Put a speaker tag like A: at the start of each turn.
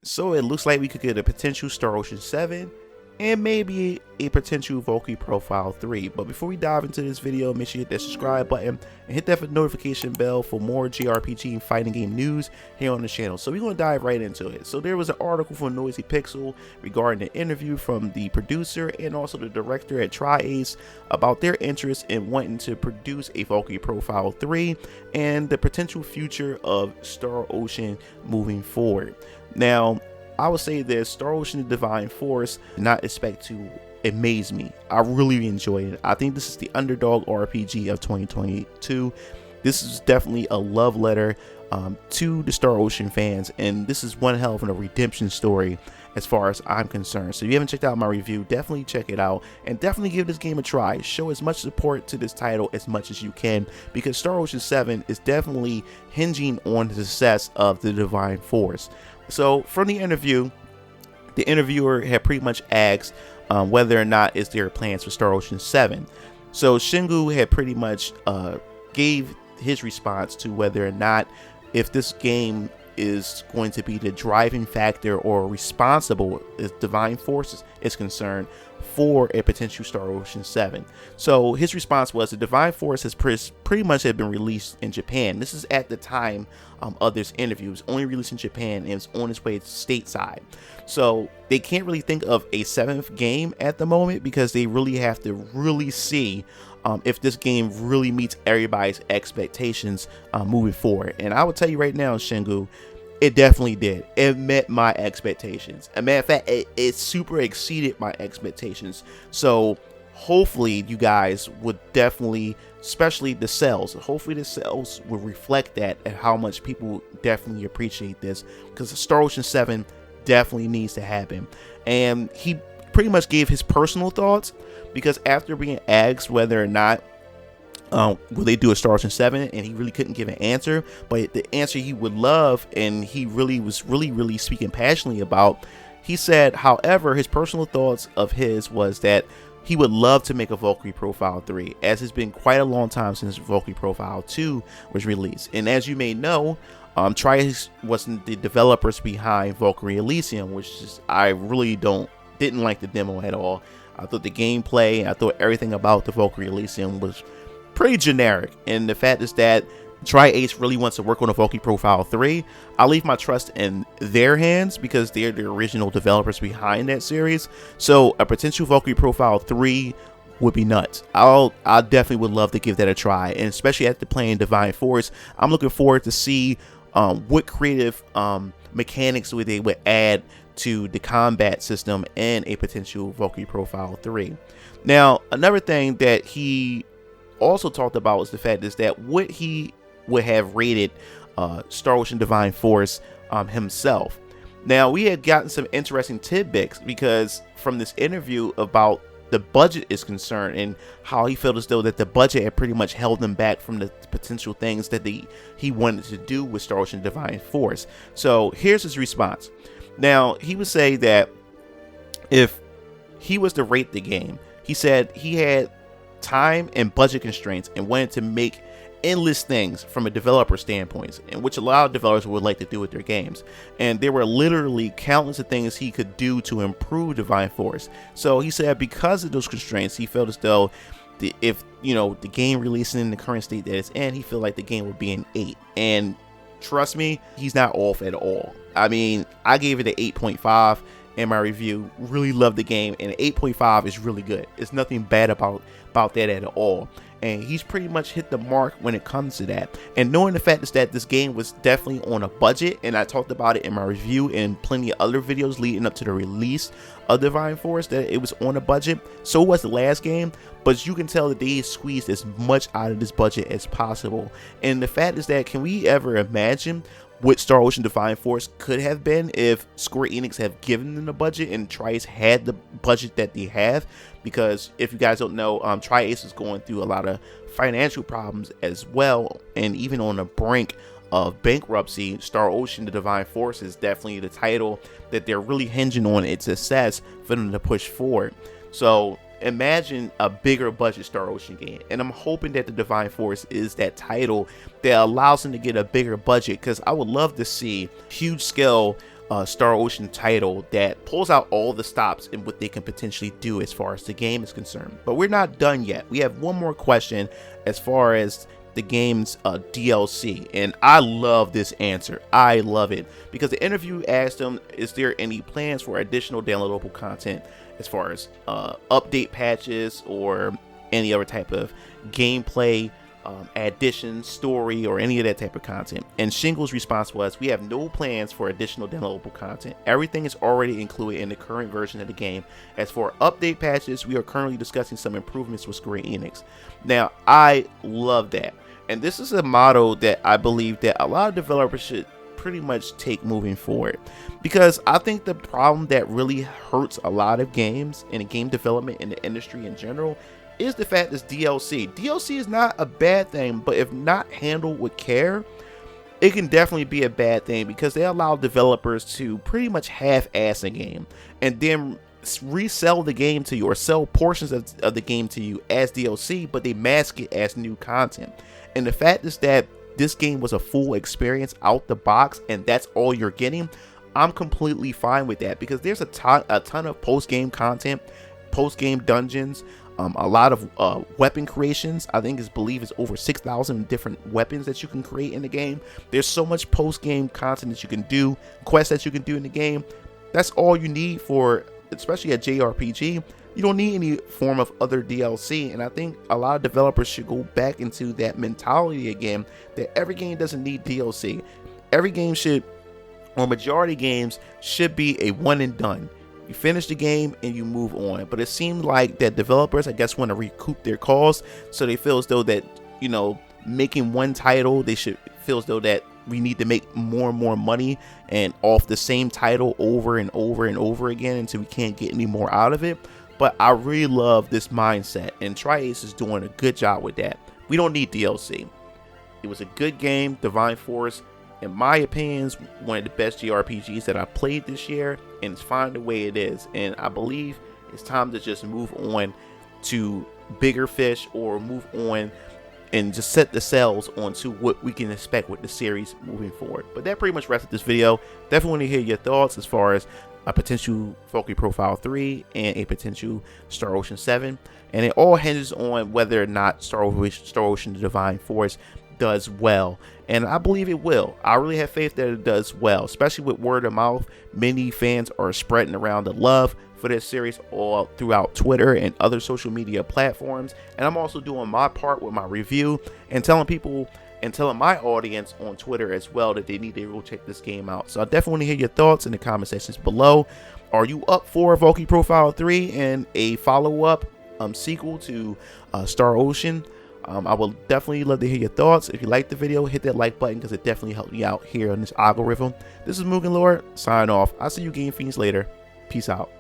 A: So it looks like we could get a potential Star Ocean 7 and maybe a potential Valkyrie Profile 3. But before we dive into this video, make sure you hit that subscribe button and hit that notification bell for more JRPG and fighting game news here on the channel. So we're going to dive right into it. So there was an article from Noisy Pixel regarding an interview from the producer and also the director at Tri-Ace about their interest in wanting to produce a Valkyrie Profile 3 and the potential future of Star Ocean moving forward. Now, I would say that Star Ocean Divine Force did not expect to amaze me. I really enjoyed it. I think this is the underdog RPG of 2022. This is definitely a love letter to the Star Ocean fans, and this is one hell of a redemption story as far as I'm concerned. So if you haven't checked out my review, definitely check it out and definitely give this game a try. Show as much support to this title as much as you can, because Star Ocean 7 is definitely hinging on the success of the Divine Force. So from the interview, the interviewer had pretty much asked whether or not is there plans for Star Ocean 7. So Shingu had pretty much gave his response to whether or not if this game is going to be the driving factor or responsible as Divine Force is concerned for a potential Star Ocean 7. So his response was the Divine Force has pretty much had been released in Japan. This is at the time of this interview. It was only released in Japan and it's on its way stateside. So they can't really think of a 7th game at the moment because they really have to really see if this game really meets everybody's expectations moving forward. And I will tell you right now, Shingu, it definitely did. It met my expectations. As a matter of fact, it super exceeded my expectations. So hopefully you guys would definitely, especially the sales, hopefully the sales will reflect that and how much people definitely appreciate this, because Star Ocean 7 definitely needs to happen. And he pretty much gave his personal thoughts, because after being asked whether or not will they do a Star Ocean 7, and he really couldn't give an answer, but the answer he would love, and he really was really speaking passionately about, he said, however, his personal thoughts of his was that he would love to make a Valkyrie Profile 3, as it's been quite a long time since Valkyrie Profile 2 was released. And as you may know, Tri-Ace wasn't the developers behind Valkyrie Elysium, which is, I really didn't like the demo at all. I thought the gameplay, I thought everything about the Valkyrie Elysium was pretty generic. And the fact is that Tri-Ace really wants to work on a Valkyrie Profile 3. I leave my trust in their hands because they're the original developers behind that series. So a potential Valkyrie Profile 3 would be nuts. I definitely would love to give that a try, and especially after playing Divine Force, I'm looking forward to see what creative mechanics they would add to the combat system in a potential Valkyrie Profile 3. Now, another thing that he also talked about was the fact is that what he would have rated Star Ocean Divine Force himself. Now, we had gotten some interesting tidbits because from this interview about the budget is concerned, and how he felt as though that the budget had pretty much held him back from the potential things that he wanted to do with Star Ocean Divine Force. So here's his response. Now, he would say that if he was to rate the game, he said he had time and budget constraints and wanted to make endless things from a developer standpoint, and which a lot of developers would like to do with their games. And there were literally countless of things he could do to improve Divine Force. So he said because of those constraints, he felt as though if the game releasing in the current state that it's in, he felt like the game would be an 8. And trust me, he's not off at all. I mean, I gave it an 8.5 in my review. Really loved the game, and an 8.5 is really good. It's nothing bad about that at all. And he's pretty much hit the mark when it comes to that. And knowing the fact is that this game was definitely on a budget, and I talked about it in my review and plenty of other videos leading up to the release of Divine Force, that it was on a budget. So was the last game, but you can tell that they squeezed as much out of this budget as possible. And the fact is that, can we ever imagine what Star Ocean Divine Force could have been if Square Enix have given them the budget and Tri-Ace had the budget that they have? Because if you guys don't know, Tri-Ace is going through a lot of financial problems as well, and even on the brink of bankruptcy. Star Ocean the Divine Force is definitely the title that they're really hinging on its success for them to push forward. So imagine a bigger budget Star Ocean game, and I'm hoping that the Divine Force is that title that allows them to get a bigger budget, because I would love to see huge scale Star Ocean title that pulls out all the stops in what they can potentially do as far as the game is concerned. But we're not done yet. We have one more question as far as the game's DLC, and I love this answer. I love it because the interview asked them, is there any plans for additional downloadable content as far as update patches or any other type of gameplay addition, story, or any of that type of content? And Shingle's response was, we have no plans for additional downloadable content. Everything is already included in the current version of the game. As for update patches, we are currently discussing some improvements with Square Enix. Now, I love that. And this is a model that I believe that a lot of developers should pretty much take moving forward, because I think the problem that really hurts a lot of games and game development in the industry in general is the fact that DLC is not a bad thing, but if not handled with care, it can definitely be a bad thing, because they allow developers to pretty much half-ass a game and then resell the game to you, or sell portions of the game to you as DLC, but they mask it as new content. And the fact is that this game was a full experience out the box and that's all you're getting. I'm completely fine with that, because there's a ton of post-game content, post-game dungeons, a lot of weapon creations. I think believe it's over 6,000 different weapons that you can create in the game. There's so much post-game content that you can do, quests that you can do in the game. That's all you need for, especially a JRPG. You don't need any form of other DLC, and I think a lot of developers should go back into that mentality again, that every game doesn't need DLC. Every game should, or majority games, should be a one and done. You finish the game and you move on. But it seemed like that developers, I guess, want to recoup their costs, so they feel as though that, you know, making one title, they should feel as though that we need to make more and more money and off the same title over and over and over again until we can't get any more out of it. But I really love this mindset, and Tri-Ace is doing a good job with that. We don't need DLC. It was a good game. Divine Force, in my opinion, is one of the best JRPGs that I played this year, and it's fine the way it is. And I believe it's time to just move on to bigger fish, or move on and just set the sails onto what we can expect with the series moving forward. But that pretty much wraps up this video. Definitely want to hear your thoughts as far as a potential Valkyrie Profile 3 and a potential Star Ocean 7. And it all hinges on whether or not Star Ocean The Divine Force does well. And I believe it will. I really have faith that it does well, especially with word of mouth. Many fans are spreading around the love for this series all throughout Twitter and other social media platforms. And I'm also doing my part with my review and telling people and telling my audience on Twitter as well that they need to go check this game out. So I definitely want to hear your thoughts in the comment sections below. Are you up for Valkyrie Profile 3 and a follow-up sequel to Star Ocean? I will definitely love to hear your thoughts. If you like the video, hit that like button, because it definitely helped me out here on this algorithm. This is MugenLord, sign off. I'll see you Game Fiends later. Peace out.